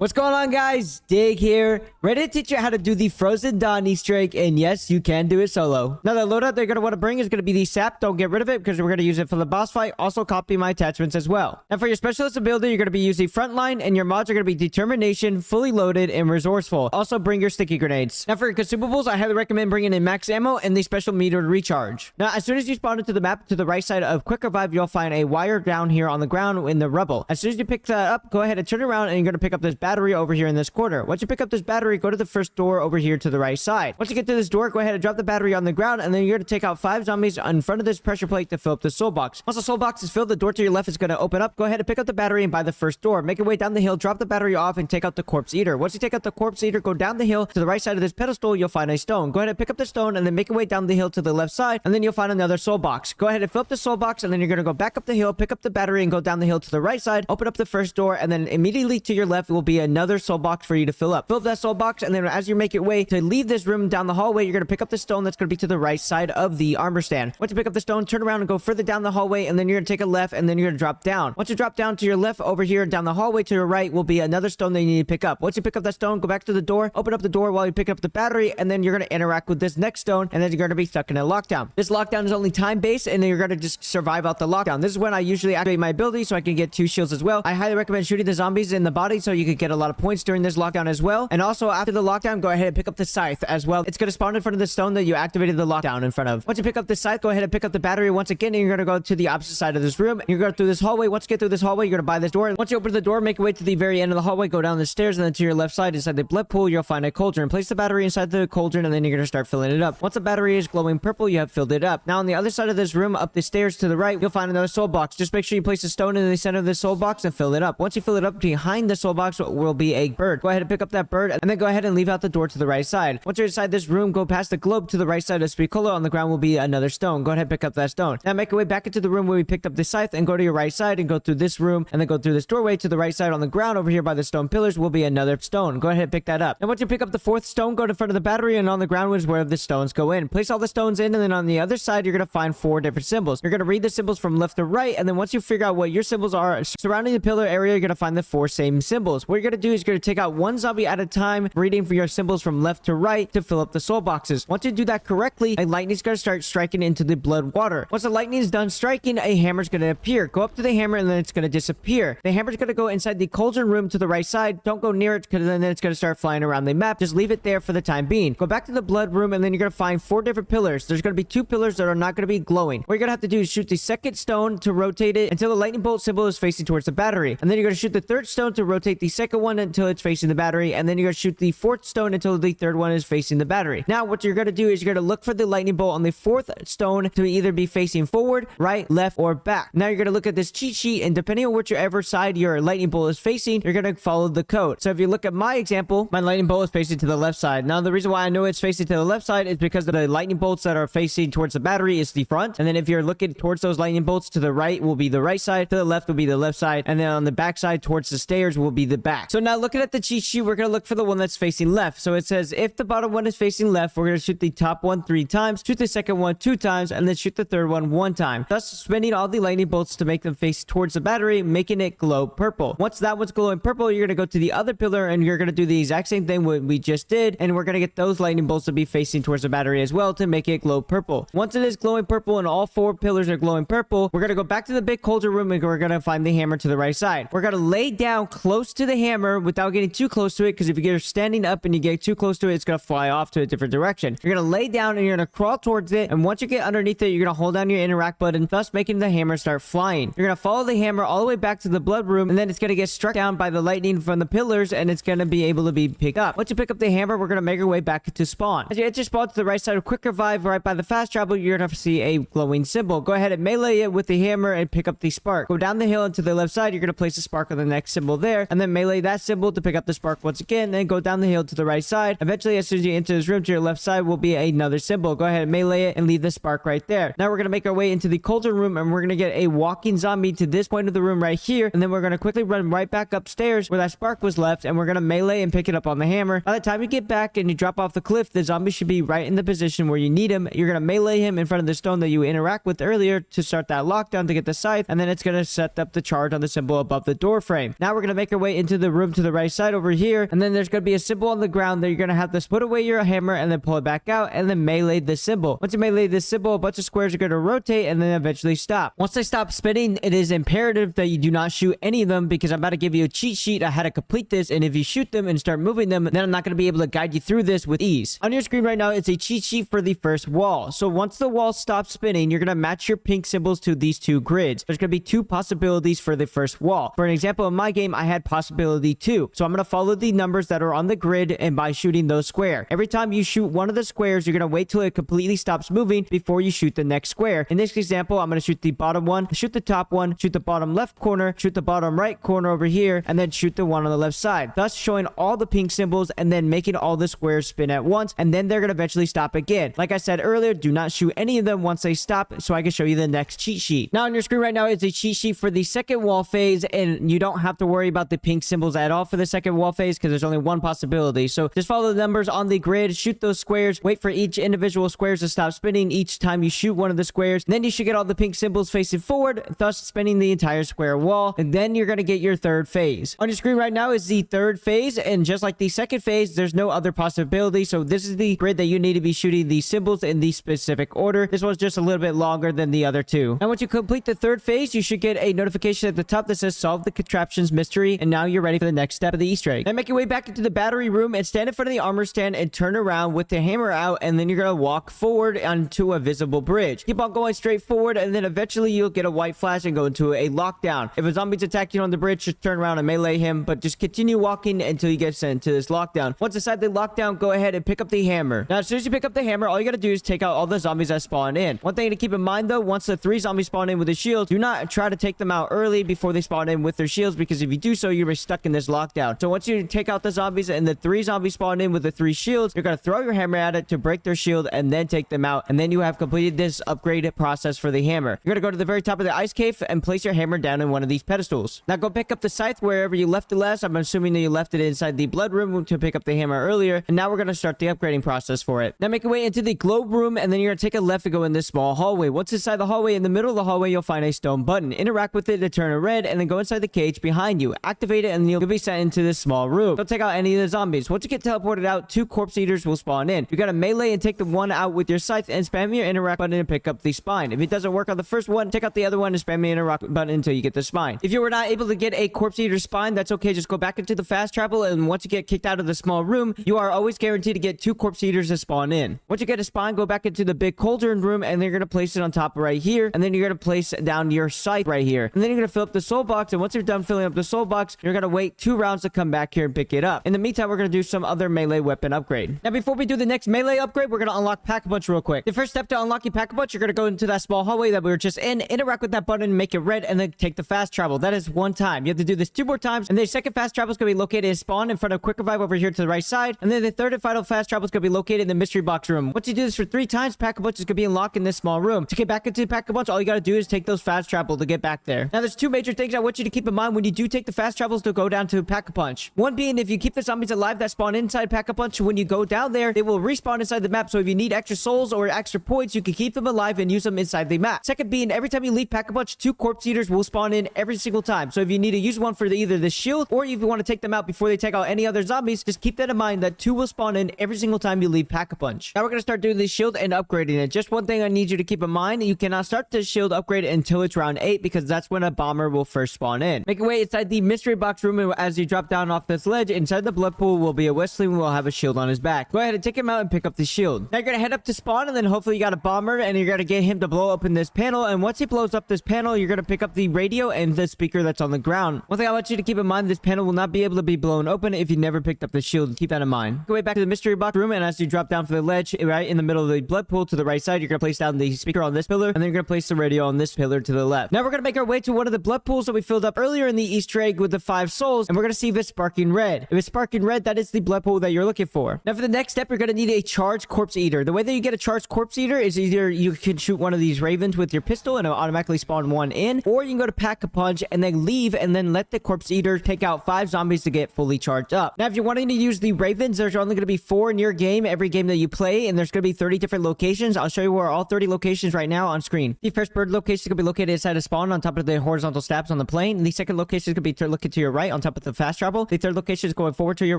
What's going on, guys? Dig here, ready to teach you how to do the Frozen Dawn Easter egg, and yes, you can do it solo. Now, the loadout they're going to want to bring is going to be the sap. Don't get rid of it because we're going to use it for the boss fight. Also, copy my attachments as well. Now, for your specialist ability, you're going to be using Frontline, and your mods are going to be Determination, Fully Loaded, and Resourceful. Also, bring your sticky grenades. Now, for your consumables, I highly recommend bringing in max ammo and the special meter recharge. Now, as soon as you spawn into the map to the right side of Quick Revive, you'll find a wire down here on the ground in the rubble. As soon as you pick that up, go ahead and turn around, and you're going to pick up this battery over here in this corner. Once you pick up this battery, go to the first door over here to the right side. Once you get to this door, go ahead and drop the battery on the ground, and then you're going to take out 5 zombies in front of this pressure plate to fill up the soul box. Once the soul box is filled, the door to your left is going to open up. Go ahead and pick up the battery and buy the first door. Make your way down the hill, drop the battery off, and take out the corpse eater. Once you take out the corpse eater, go down the hill to the right side of this pedestal. You'll find a stone. Go ahead and pick up the stone, and then make your way down the hill to the left side, and then you'll find another soul box. Go ahead and fill up the soul box, and then you're going to go back up the hill, pick up the battery, and go down the hill to the right side. Open up the first door, and then immediately to your left will be another soul box for you to fill up. Fill up that soul box, and then as you make your way to leave this room down the hallway, you're going to pick up the stone that's going to be to the right side of the armor stand. Once you pick up the stone, turn around and go further down the hallway, and then you're going to take a left, and then you're going to drop down. Once you drop down to your left over here down the hallway to your right will be another stone that you need to pick up. Once you pick up that stone, go back to the door, open up the door while you pick up the battery, and then you're going to interact with this next stone, and then you're going to be stuck in a lockdown. This lockdown is only time-based, and then you're going to just survive out the lockdown. This is when I usually activate my ability so I can get 2 shields as well. I highly recommend shooting the zombies in the body so you can get a lot of points during this lockdown as well. And also after the lockdown, go ahead and pick up the scythe as well. It's going to spawn in front of the stone that you activated the lockdown in front of. Once you pick up the scythe, go ahead and pick up the battery once again, and you're going to go to the opposite side of this room. You're going to go through this hallway. Once you get through this hallway, you're going to buy this door. Once you open the door, make your way to the very end of the hallway, go down the stairs, and then to your left side inside the blood pool, you'll find a cauldron. Place the battery inside the cauldron, and then you're going to start filling it up. Once the battery is glowing purple, you have filled it up. Now on the other side of this room, up the stairs to the right, you'll find another soul box. Just make sure you place a stone in the center of the soul box and fill it up. Once you fill it up, behind the soul box will be a bird. Go ahead and pick up that bird, and then go ahead and leave out the door to the right side. Once you're inside this room, go past the globe to the right side of SCYTHE. On the ground will be another stone. Go ahead and pick up that stone. Now make your way back into the room where we picked up the scythe, and go to your right side and go through this room, and then go through this doorway to the right side. On the ground over here by the stone pillars will be another stone. Go ahead and pick that up. And once you pick up the 4th stone, go to front of the battery, and on the ground is where the stones go in. Place all the stones in, and then on the other side you're going to find 4 different symbols. You're going to read the symbols from left to right, and then once you figure out what your symbols are surrounding the pillar area, you're going to find the 4 same symbols. What you're going to do is you're going to take out 1 zombie at a time, reading for your symbols from left to right to fill up the soul boxes. Once you do that correctly, a lightning's going to start striking into the blood water. Once the lightning is done striking, a hammer's going to appear. Go up to the hammer, and then it's going to disappear. The hammer's going to go inside the cauldron room to the right side. Don't go near it because then it's going to start flying around the map. Just leave it there for the time being. Go back to the blood room, and then you're going to find 4 different pillars. There's going to be 2 pillars that are not going to be glowing. What you're going to have to do is shoot the 2nd stone to rotate it until the lightning bolt symbol is facing towards the battery. And then you're going to shoot the 3rd stone to rotate the 2nd one until it's facing the battery. And then you're going to shoot the 4th stone until the 3rd one is facing the battery. Now, what you're going to do is you're going to look for the lightning bolt on the 4th stone to either be facing forward, right, left, or back. Now, you're going to look at this cheat sheet, and depending on whichever side your lightning bolt is facing, you're going to follow the code. So if you look at my example, my lightning bolt is facing to the left side. Now, the reason why I know it's facing to the left side is because the lightning bolts that are facing towards the battery is the front. And then if you're looking towards those lightning bolts, to the right will be the right side, to the left will be the left side, and then on the back side towards the stairs will be the back. So now looking at the cheat sheet, we're going to look for the one that's facing left. So it says if the bottom one is facing left, we're going to shoot the top one 3 times, shoot the 2nd one 2 times, and then shoot the 3rd one 1 time, thus spinning all the lightning bolts to make them face towards the battery, making it glow purple. Once that one's glowing purple, you're going to go to the other pillar, and you're going to do the exact same thing what we just did, and we're going to get those lightning bolts to be facing towards the battery as well to make it glow purple. Once it is glowing purple and all 4 pillars are glowing purple, we're going to go back to the big cauldron room, and we're going to find the hammer to the right side. We're going to lay down close to the hammer without getting too close to it, because if you're standing up and you get too close to it, it's going to fly off to a different direction. You're going to lay down, and you're going to crawl towards it, and once you get underneath it, you're going to hold down your interact button, thus making the hammer start flying. You're going to follow the hammer all the way back to the blood room, and then it's going to get struck down by the lightning from the pillars, and it's going to be able to be picked up. Once you pick up the hammer, we're going to make our way back to spawn. As you enter spawn to the right side of Quick Revive, right by the fast travel, you're going to see a glowing symbol. Go ahead and melee it with the hammer and pick up the spark. Go down the hill and to the left side, you're going to place a spark on the next symbol there, and then melee that symbol to pick up the spark once again, then go down the hill to the right side. Eventually, as soon as you enter this room, to your left side will be another symbol. Go ahead and melee it and leave the spark right there. Now we're going to make our way into the cauldron room, and we're going to get a walking zombie to this point of the room right here, and then we're going to quickly run right back upstairs where that spark was left, and we're going to melee and pick it up on the hammer. By the time you get back and you drop off the cliff, the zombie should be right in the position where you need him. You're going to melee him in front of the stone that you interact with earlier to start that lockdown to get the scythe, and then it's going to set up the charge on the symbol above the door frame. Now we're going to make our way into the the room to the right side over here, and then there's going to be a symbol on the ground that you're going to have to put away your hammer and then pull it back out and then melee the symbol. Once you melee this symbol, a bunch of squares are going to rotate and then eventually stop. Once they stop spinning, it is imperative that you do not shoot any of them, because I'm about to give you a cheat sheet on how to complete this, and if you shoot them and start moving them, then I'm not going to be able to guide you through this with ease. On your screen right now, it's a cheat sheet for the first wall. So once the wall stops spinning, you're going to match your pink symbols to these two grids. There's going to be two possibilities for the first wall. For an example, in my game, I had possibility 2. So I'm going to follow the numbers that are on the grid, and by shooting those squares. Every time you shoot one of the squares, you're going to wait till it completely stops moving before you shoot the next square. In this example, I'm going to shoot the bottom one, shoot the top one, shoot the bottom left corner, shoot the bottom right corner over here, and then shoot the one on the left side. Thus showing all the pink symbols and then making all the squares spin at once, and then they're going to eventually stop again. Like I said earlier, do not shoot any of them once they stop so I can show you the next cheat sheet. Now on your screen right now is a cheat sheet for the second wall phase, and you don't have to worry about the pink symbols at all for the second wall phase because there's only one possibility. So just follow the numbers on the grid, shoot those squares, wait for each individual squares to stop spinning each time you shoot one of the squares. Then you should get all the pink symbols facing forward, thus spinning the entire square wall, and then you're going to get your third phase. On your screen right now is the third phase, and just like the second phase, there's no other possibility. So this is the grid that you need to be shooting the symbols in the specific order. This one's just a little bit longer than the other two. Now once you complete the third phase, you should get a notification at the top that says solve the contraptions mystery, and now you're ready for the next step of the Easter egg. Now make your way back into the battery room and stand in front of the armor stand and turn around with the hammer out, and then you're going to walk forward onto a visible bridge. Keep on going straight forward, and then eventually you'll get a white flash and go into a lockdown. If a zombie's attacking you on the bridge, just turn around and melee him, but just continue walking until you get sent to this lockdown. Once inside the lockdown, go ahead and pick up the hammer. Now as soon as you pick up the hammer, all you got to do is take out all the zombies that spawn in. One thing to keep in mind though, once the 3 zombies spawn in with a shield, do not try to take them out early before they spawn in with their shields, because if you do so, you're be stuck in this lockdown. So once you take out the zombies and the 3 zombies spawn in with the 3 shields, you're going to throw your hammer at it to break their shield and then take them out, and then you have completed this upgrade process for the hammer. You're going to go to the very top of the ice cave and place your hammer down in one of these pedestals. Now go pick up the scythe wherever you left it last. I'm assuming that you left it inside the blood room to pick up the hammer earlier, and now we're going to start the upgrading process for it. Now make your way into the globe room, and then you're going to take a left and go in this small hallway. Once inside the hallway, in the middle of the hallway, you'll find a stone button. Interact with it to turn it red, and then go inside the cage behind you. Activate it, and you'll be sent into this small room. Don't take out any of the zombies. Once you get teleported out, 2 corpse eaters will spawn in. You got to melee and take the one out with your scythe and spam your interact button and pick up the spine. If it doesn't work on the first one, take out the other one and spam the interact button until you get the spine. If you were not able to get a corpse eater spine, that's okay. Just go back into the fast travel, and once you get kicked out of the small room, you are always guaranteed to get 2 corpse eaters to spawn in. Once you get a spine, go back into the big cauldron room, and they're going to place it on top right here, and then you're going to place down your scythe right here, and then you're going to fill up the soul box, and once you're done filling up the soul box, you're going to wait 2 rounds to come back here and pick it up. In the meantime, we're going to do some other melee weapon upgrade. Now before we do the next melee upgrade, we're going to unlock Pack-a-Punch real quick. The first step to unlocking Pack-a-Punch, you're going to go into that small hallway that we were just in, interact with that button, make it red, and then take the fast travel. That is 1 time. You have to do this 2 more times, and the second fast travel is going to be located in spawn in front of Quick Revive over here to the right side, and then the third and final fast travel is going to be located in the mystery box room. Once you do this for 3 times, Pack-a-Punch is going to be unlocked in this small room. To get back into Pack-a-Punch, all you got to do is take those fast travel to get back there. Now there's 2 major things I want you to keep in mind when you do take the fast travels to go down to Pack-a-Punch. One being, if you keep the zombies alive that spawn inside Pack-a-Punch, when you go down there, they will respawn inside the map. So if you need extra souls or extra points, you can keep them alive and use them inside the map. Second being, every time you leave Pack-a-Punch, 2 corpse eaters will spawn in every single time. So if you need to use one for either the shield, or if you want to take them out before they take out any other zombies, just keep that in mind that 2 will spawn in every single time you leave Pack-a-Punch. Now we're going to start doing the shield and upgrading it. Just one thing I need you to keep in mind, you cannot start the shield upgrade until it's round 8, because that's when a bomber will first spawn in. Make your way inside the mystery box room, and as you drop down off this ledge, inside the blood pool will be a Wesley who will have a shield on his back. Go ahead and take him out and pick up the shield. Now you're going to head up to spawn, and then hopefully you got a bomber, and you're going to get him to blow open this panel, and once he blows up this panel, you're going to pick up the radio and the speaker that's on the ground. One thing I want you to keep in mind, this panel will not be able to be blown open if you never picked up the shield. Keep that in mind. Go way back to the mystery box room, and as you drop down from the ledge, right in the middle of the blood pool to the right side, you're going to place down the speaker on this pillar, and then you're going to place the radio on this pillar to the left. Now we're going to make our way to one of the blood pools that we filled up earlier in the Easter egg with the 5 souls, and we're going to see if it's sparking red. If it's sparking red, that is the blood pool that you're looking for. Now for the next step, you're going to need a charged corpse eater. The way that you get a charged corpse eater is either you can shoot one of these ravens with your pistol and it'll automatically spawn 1 in, or you can go to Pack-a-Punch and then leave and then let the corpse eater take out 5 zombies to get fully charged up. Now if you're wanting to use the ravens, there's only going to be 4 in your game every game that you play, and there's going to be 30 different locations. I'll show you where all 30 locations right now on screen. The first bird location is going to be located inside a spawn on top of the horizontal stabs on the plane, and the second location is going to be looking to your right on on top of the fast travel. The third location is going forward to your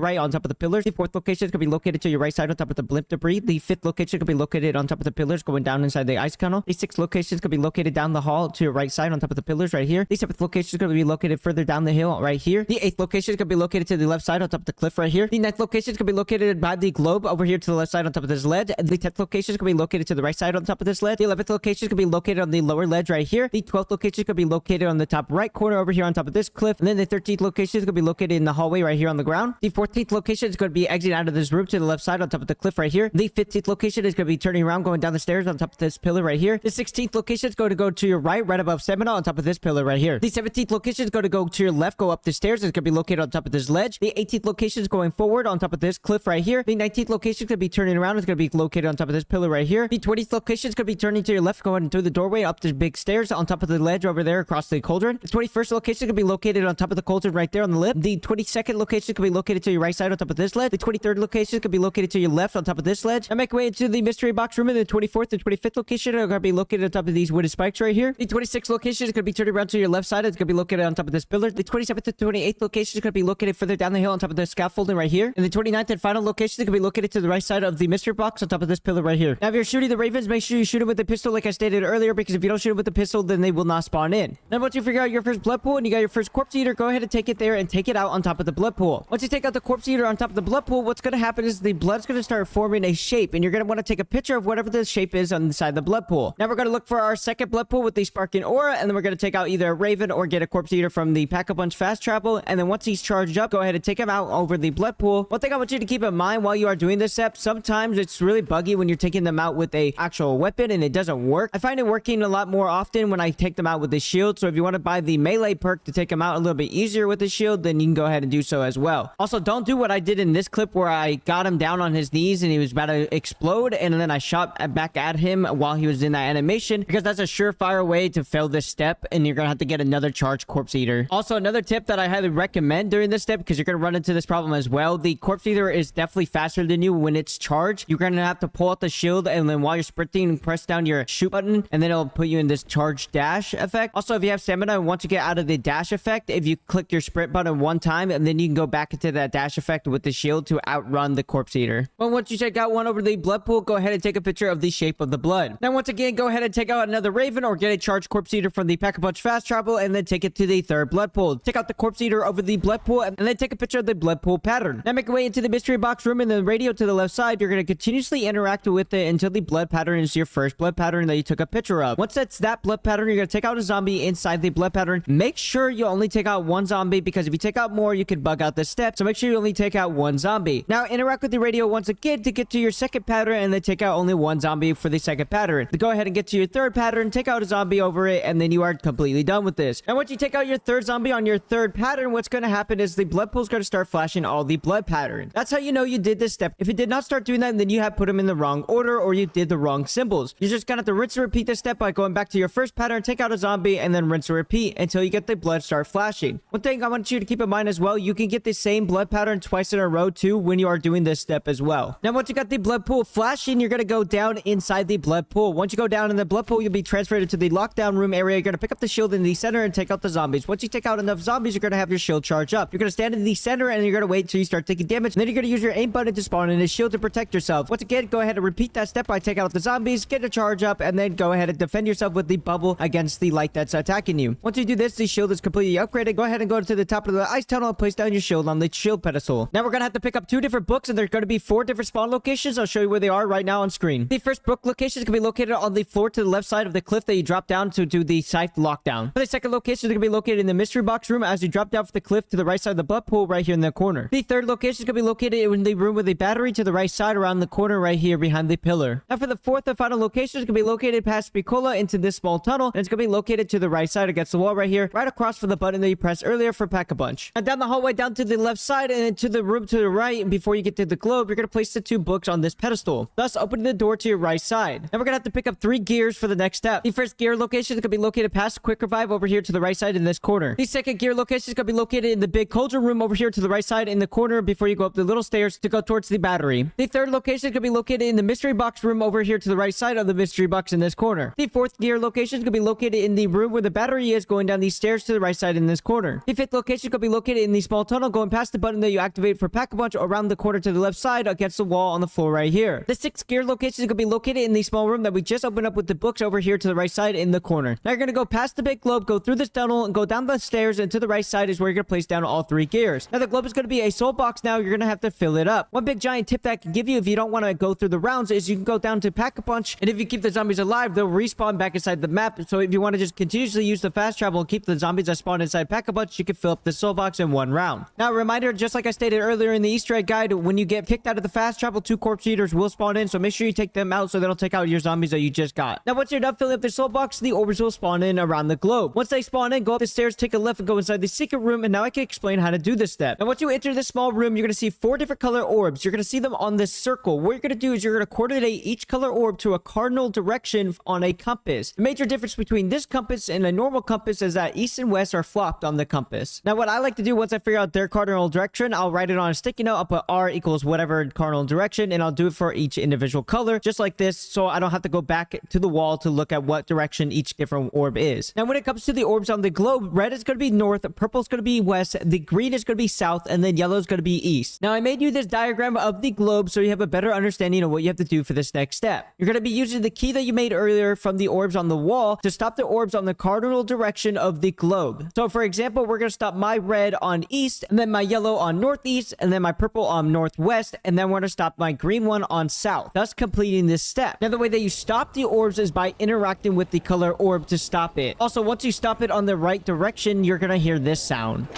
right on top of the pillars. The fourth location is going to be located to your right side on top of the blimp debris. The fifth location could be located on top of the pillars going down inside the ice tunnel. The sixth location could be located down the hall to your right side on top of the pillars right here. The seventh location is going to be located further down the hill right here. The eighth location is going to be located to the left side on top of the cliff right here. The ninth location is going to be located by the globe over here to the left side on top of this ledge. And the 10th location is going to be located to the right side on top of this ledge. The 11th location is going to be located on the lower ledge right here. The 12th location is going to be located on the top right corner over here on top of this cliff. And then the 13th location is going to be located in the hallway right here on the ground. The 14th location is going to be exiting out of this room to the left side on top of the cliff right here. The 15th location is going to be turning around going down the stairs on top of this pillar right here. The 16th location is going to go to your right above Stamina on top of this pillar right here. The 17th location is going to go to your left, go up the stairs. It's going to be located on top of this ledge. The 18th location is going forward on top of this cliff right here. The 19th location is going to be turning around. It's going to be located on top of this pillar right here. The 20th location is going to be turning to your left, going through the doorway up the big stairs on top of the ledge over there across the cauldron. The 21st location is going to be located on top of the cauldron right there on the lip. The 22nd location is going to be located to your right side on top of this ledge. The 23rd location is going to be located to your left on top of this ledge. I make way into the mystery box room. And the 24th and 25th location are going to be located on top of these wooden spikes right here. The 26th location is going to be turning around to your left side. It's going to be located on top of this pillar. The 27th and 28th location is going to be located further down the hill on top of the scaffolding right here. And the 29th and final location is going to be located to the right side of the mystery box on top of this pillar right here. Now, if you're shooting the ravens, make sure you shoot them with the pistol like I stated earlier, because if you don't shoot them with the pistol, then they will not spawn in. Now, once you figure out your first blood pool and you got your first corpse eater, go ahead and take it there and take it out on top of the blood pool. Once you take out the corpse eater on top of the blood pool, what's going to happen is the blood's going to start forming a shape, and you're going to want to take a picture of whatever the shape is on the side of the blood pool. Now, we're going to look for our second blood pool with the sparking aura, and then we're going to take out either a raven or get a corpse eater from the Pack-a-Punch fast travel. And then once he's charged up, go ahead and take him out over the blood pool. One thing I want you to keep in mind while you are doing this step, sometimes it's really buggy when you're taking them out with a actual weapon and it doesn't work. I find it working a lot more often when I take them out with the shield. So if you want to buy the melee perk to take them out a little bit easier with the shield, then you can go ahead and do so as well. Also, don't do what I did in this clip where I got him down on his knees and he was about to explode, and then I shot back at him while he was in that animation, because that's a surefire way to fail this step, and you're gonna have to get another charged corpse eater. Also, another tip that I highly recommend during this step, because you're gonna run into this problem as well, the corpse eater is definitely faster than you when it's charged. You're gonna have to pull out the shield, and then while you're sprinting, press down your shoot button, and then it'll put you in this charge dash effect. Also, if you have stamina and want to get out of the dash effect, if you click your sprint button one time, and then you can go back into that dash effect with the shield to outrun the corpse eater. But once you check out one over the blood pool, go ahead and take a picture of the shape of the blood. Now, once again, go ahead and take out another raven or get a charged corpse eater from the Pack-a-Punch fast travel, and then take it to the third blood pool. Take out the corpse eater over the blood pool, and then take a picture of the blood pool pattern. Now, make your way into the mystery box room, and the radio to the left side. You're going to continuously interact with it until the blood pattern is your first blood pattern that you took a picture of. Once that's that blood pattern, you're going to take out a zombie inside the blood pattern. Make sure you only take out one zombie, because if you take out more, you can bug out the step. So make sure you only take out one zombie. Now, interact with the radio once again to get to your second pattern, and then take out only one zombie for the second pattern. Go ahead and get to your third pattern, take out a zombie over it, and then you are completely done with this. Now, once you take out your third zombie on your third pattern, what's going to happen is the blood pool is going to start flashing all the blood patterns. That's how you know you did this step. If you did not start doing that, then you have put them in the wrong order, or you did the wrong symbols. You're just going to have to rinse and repeat this step by going back to your first pattern, take out a zombie, and then rinse and repeat until you get the blood start flashing. One thing I want you to keep in mind as well, you can get the same blood pattern twice in a row too when you are doing this step as well. Now, once you got the blood pool flashing, you're going to go down inside the blood pool. Once you go down in the blood pool, you'll be transferred to the lockdown room area. You're going to pick up the shield in the center and take out the zombies. Once you take out enough zombies, you're going to have your shield charge up. You're going to stand in the center, and you're going to wait until you start taking damage. And then you're going to use your aim button to spawn in a shield to protect yourself. Once again, go ahead and repeat that step by taking out the zombies, get a charge up, and then go ahead and defend yourself with the bubble against the light that's attacking you. Once you do this, the shield is completely upgraded. Go ahead and go to the top of the ice tunnel and place down your shield on the shield pedestal. Now, we're going to have to pick up two different books, and there's going to be 4 different spawn locations. I'll show you where they are right now on screen. The first book location is going to be located on the floor to the left side of the cliff that you drop down to do the SCYTHE lockdown. For the second location, is going to be located in the mystery box room as you drop down from the cliff to the right side of the blood pool right here in the corner. The third location is going to be located in the room with the battery to the right side around the corner right here behind the pillar. Now, for the fourth and final location, is going to be located past Spicola into this small tunnel, and it's going to be located to the right side against the wall right here, right across from the button that you pressed earlier for Pack-a-Punch. And down the hallway down to the left side and into the room to the right, and before you get to the globe, you're going to place the 2 books on this pedestal, thus opening the door to your right side. Now, we're going to have to pick up 3 gears for the next step. The first gear location is going to be located past Quick Revive over here to the right side in this corner. The second gear location is going to be located in the big cauldron room over here to the right side in the corner before you go up the little stairs to go towards the battery. The third location is going to be located in the mystery box room over here to the right side of the mystery box in this corner. The fourth gear location is going to be located in the room where the battery is going down these stairs to the right side in this corner. The fifth location location is going to be located in the small tunnel going past the button that you activate for Pack-a-Punch around the corner to the left side against the wall on the floor right here. The 6th gear location is going to be located in the small room that we just opened up with the books over here to the right side in the corner. Now you're going to go past the big globe, go through this tunnel, and go down the stairs, and to the right side is where you're going to place down all 3 gears. Now the globe is going to be a soul box now. You're going to have to fill it up. One big giant tip that I can give you if you don't want to go through the rounds is you can go down to Pack-a-Punch, and if you keep the zombies alive, they'll respawn back inside the map. So if you want to just continuously use the fast travel and keep the zombies that spawn inside Pack-a-Punch, you can fill up the soul box in 1 round. Now a reminder, just like I stated earlier in the Easter egg guide, when you get kicked out of the fast travel, 2 corpse eaters will spawn in, so make sure you take them out so they don't take out your zombies that you just got. Now once you're done filling up the soul box, the orbs will spawn in around the globe. Once they spawn in, go up the stairs, take a left, and go inside the secret room, and now I can explain how to do this step. Now once you enter this small room, you're going to see 4 different color orbs. You're going to see them on this circle. What you're going to do is you're going to coordinate each color orb to a cardinal direction on a compass. The major difference between this compass and a normal compass is that east and west are flopped on the compass. Now what I like to do once I figure out their cardinal direction, I'll write it on a sticky note. I'll put R equals whatever cardinal direction, and I'll do it for each individual color just like this, so I don't have to go back to the wall to look at what direction each different orb is. Now when it comes to the orbs on the globe, red is going to be north, purple is going to be west, the green is going to be south, and then yellow is going to be east. Now I made you this diagram of the globe so you have a better understanding of what you have to do for this next step. You're going to be using the key that you made earlier from the orbs on the wall to stop the orbs on the cardinal direction of the globe. So for example, we're going to stop my red on east, and then my yellow on northeast, and then my purple on northwest, and then we're going to stop my green one on south, thus completing this step. Now the way that you stop the orbs is by interacting with the color orb to stop it. Also, once you stop it on the right direction, you're going to hear this sound.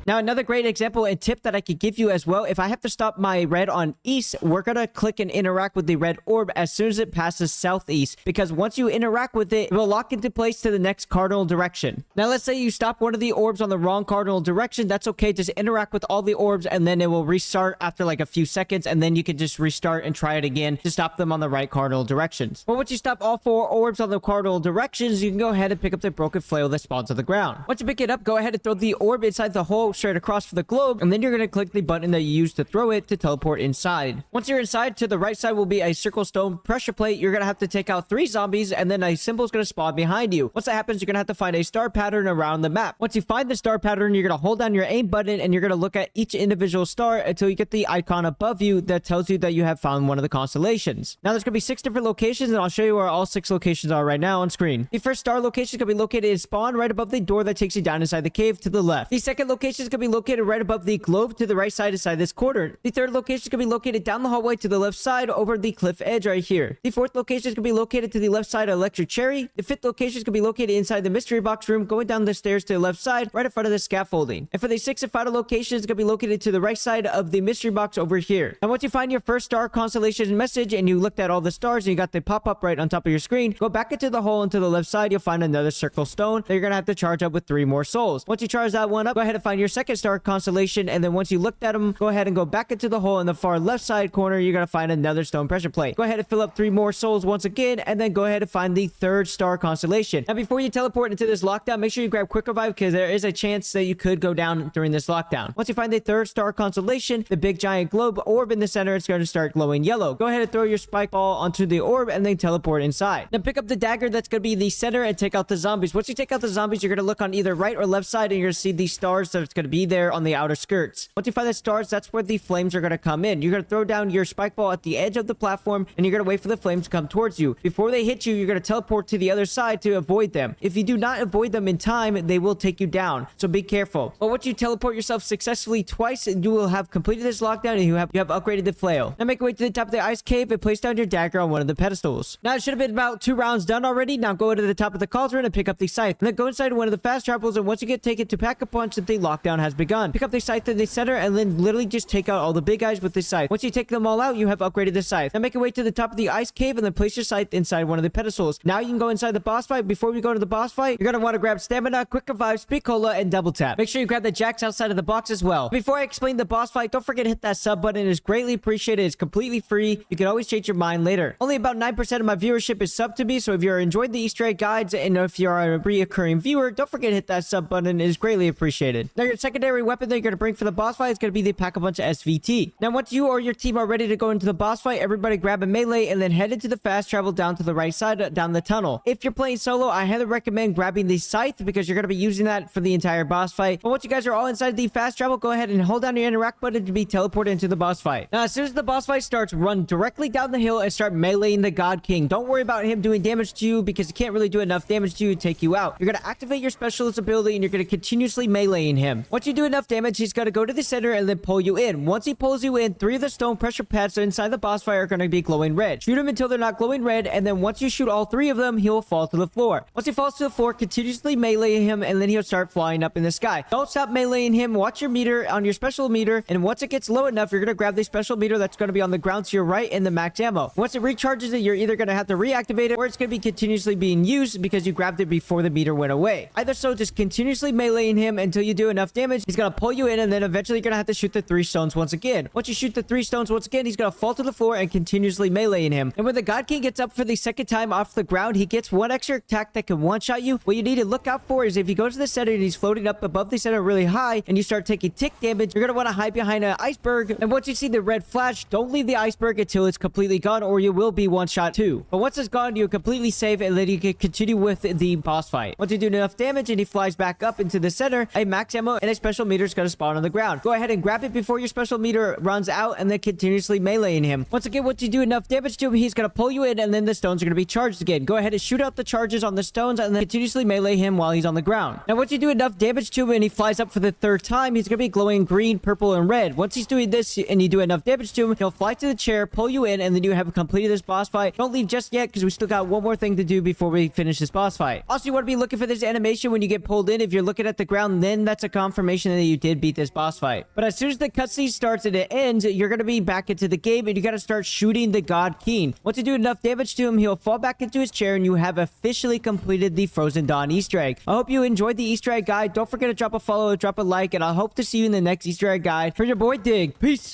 Now, another great example and tip that I could give you as well, if I have to stop my red on east, we're going to click and interact with the red orb as soon as it passes southeast, because once you interact with it, it will lock into place to the next cardinal direction. Now, let's say you stop one of the orbs on the wrong cardinal direction. That's okay. Just interact with all the orbs, and then it will restart after like a few seconds, and then you can just restart and try it again to stop them on the right cardinal directions. But once you stop all 4 orbs on the cardinal directions, you can go ahead and pick up the broken flail that spawns on the ground. Once you pick it up, go ahead and throw the orb inside the hole straight across for the globe, and then you're going to click the button that you used to throw it to teleport inside. Once you're inside, to the right side will be a circle stone pressure plate. You're going to have to take out 3 zombies, and then a symbol is going to spawn behind you. Once that happens, you're going to have to find a star pattern around the map. Once you find the star pattern, you're going to hold down your aim button, and you're going to look at each individual star until you get the icon above you that tells you that you have found one of the constellations. Now there's going to be 6 different locations, and I'll show you where all 6 locations are right now on screen. The first star location is going to be located in spawn right above the door that takes you down inside the cave to the left. The second location is going to be located right above the globe to the right side inside this corner. The third location is going to be located down the hallway to the left side over the cliff edge right here. The fourth location is going to be located to the left side of Electric Cherry. The fifth location is going to be located inside the mystery box room going down the stairs to the left side right in front of the scaffolding. And for the sixth and final location, it's going to be located to the right side of the mystery box over here. And once you find your first star constellation message and you looked at all the stars and you got the pop-up right on top of your screen, go back into the hole and to the left side, you'll find another circle stone that you're going to have to charge up with 3 more souls. Once you charge that one up, go ahead and find your second star constellation, and then once you looked at them, go ahead and go back into the hole in the far left side corner. You're going to find another stone pressure plate. Go ahead and fill up 3 more souls once again, and then go ahead and find the third star constellation. Now, before you teleport into this lockdown, make sure you grab quick revive because there is a chance that you could go down during this lockdown. Once you find the third star constellation, the big giant globe orb in the center is going to start glowing yellow. Go ahead and throw your spike ball onto the orb and then teleport inside. Then pick up the dagger that's going to be in the center and take out the zombies. Once you take out the zombies, you're going to look on either right or left side and you're going to see the stars that's going to be there on the outer skirts. Once you find the stars, that's where the flames are going to come in. You're going to throw down your spike ball at the edge of the platform and you're going to wait for the flames to come towards you. Before they hit you, you're going to teleport to the other side to avoid them. If you do not avoid them in time, they will take you down. So be careful. But once you teleport yourself successfully twice, you will have completed this lockdown and you have upgraded the flail. Now make your way to the top of the ice cave and place down your dagger on one of the pedestals. Now it should have been about 2 rounds done already. Now go to the top of the cauldron and pick up the scythe. And then go inside one of the fast travels, and once you get taken to Pack-a-Punch, the lockdown has begun. Pick up the scythe in the center and then literally just take out all the big guys with the scythe. Once you take them all out, you have upgraded the scythe. Now make your way to the top of the ice cave and then place your scythe inside one of the pedestals. Now you can go inside the boss fight. Before we go to the boss fight, you're going to want to grab stamina, quick revive, speed cola, and double tap. Make sure you grab the jacks outside of the box as well. Before I explain the boss fight, don't forget to hit that sub button. It is greatly appreciated. It's completely free. You can always change your mind later. Only about 9% of my viewership is sub to me, so if you're enjoying the Easter egg guides and if you're a reoccurring viewer, don't forget to hit that sub button. It is greatly appreciated. Now you're inside secondary weapon that you're going to bring for the boss fight is going to be the Pack-a-Punch SVT. Now, once you or your team are ready to go into the boss fight, everybody grab a melee and then head into the fast travel down to the right side, down the tunnel. If you're playing solo, I highly recommend grabbing the Scythe because you're going to be using that for the entire boss fight. But once you guys are all inside the fast travel, go ahead and hold down your interact button to be teleported into the boss fight. Now, as soon as the boss fight starts, run directly down the hill and start meleeing the God King. Don't worry about him doing damage to you because he can't really do enough damage to you to take you out. You're going to activate your specialist ability and you're going to continuously meleeing him. Once you do enough damage, he's going to go to the center and then pull you in. Once he pulls you in, 3 of the stone pressure pads inside the boss fight are going to be glowing red. Shoot him until they're not glowing red, and then once you shoot all 3 of them, he'll fall to the floor. Once he falls to the floor, continuously melee him, and then he'll start flying up in the sky. Don't stop meleeing him. Watch your meter on your special meter, and once it gets low enough, you're going to grab the special meter that's going to be on the ground to your right and the max ammo. Once it recharges it, you're either going to have to reactivate it, or it's going to be continuously being used because you grabbed it before the meter went away. Either so, just continuously meleeing him until you do enough damage. He's going to pull you in, and then eventually you're going to have to shoot the 3 stones once again. Once you shoot the 3 stones once again, he's going to fall to the floor and continuously meleeing him. And when the God King gets up for the second time off the ground, he gets 1 extra attack that can one-shot you. What you need to look out for is if he goes to the center and he's floating up above the center really high and you start taking tick damage, you're going to want to hide behind an iceberg. And once you see the red flash, don't leave the iceberg until it's completely gone or you will be one-shot too. But once it's gone, you're completely safe and then you can continue with the boss fight. Once you do enough damage and he flies back up into the center, a max ammo and a special meter is going to spawn on the ground. Go ahead and grab it before your special meter runs out and then continuously meleeing him. Once again, once you do enough damage to him, he's going to pull you in and then the stones are going to be charged again. Go ahead and shoot out the charges on the stones and then continuously melee him while he's on the ground. Now, once you do enough damage to him and he flies up for the 3rd time, he's going to be glowing green, purple, and red. Once he's doing this and you do enough damage to him, he'll fly to the chair, pull you in, and then you have completed this boss fight. Don't leave just yet because we still got one more thing to do before we finish this boss fight. Also, you want to be looking for this animation when you get pulled in. If you're looking at the ground, then that's a confirmation that you did beat this boss fight. But as soon as the cutscene starts and it ends, you're going to be back into the game and you got to start shooting the God King. Once you do enough damage to him, he'll fall back into his chair and you have officially completed the Frozen Dawn Easter egg. I hope you enjoyed the Easter egg guide. Don't forget to drop a follow, drop a like, and I hope to see you in the next Easter egg guide. For your boy Dig. Peace.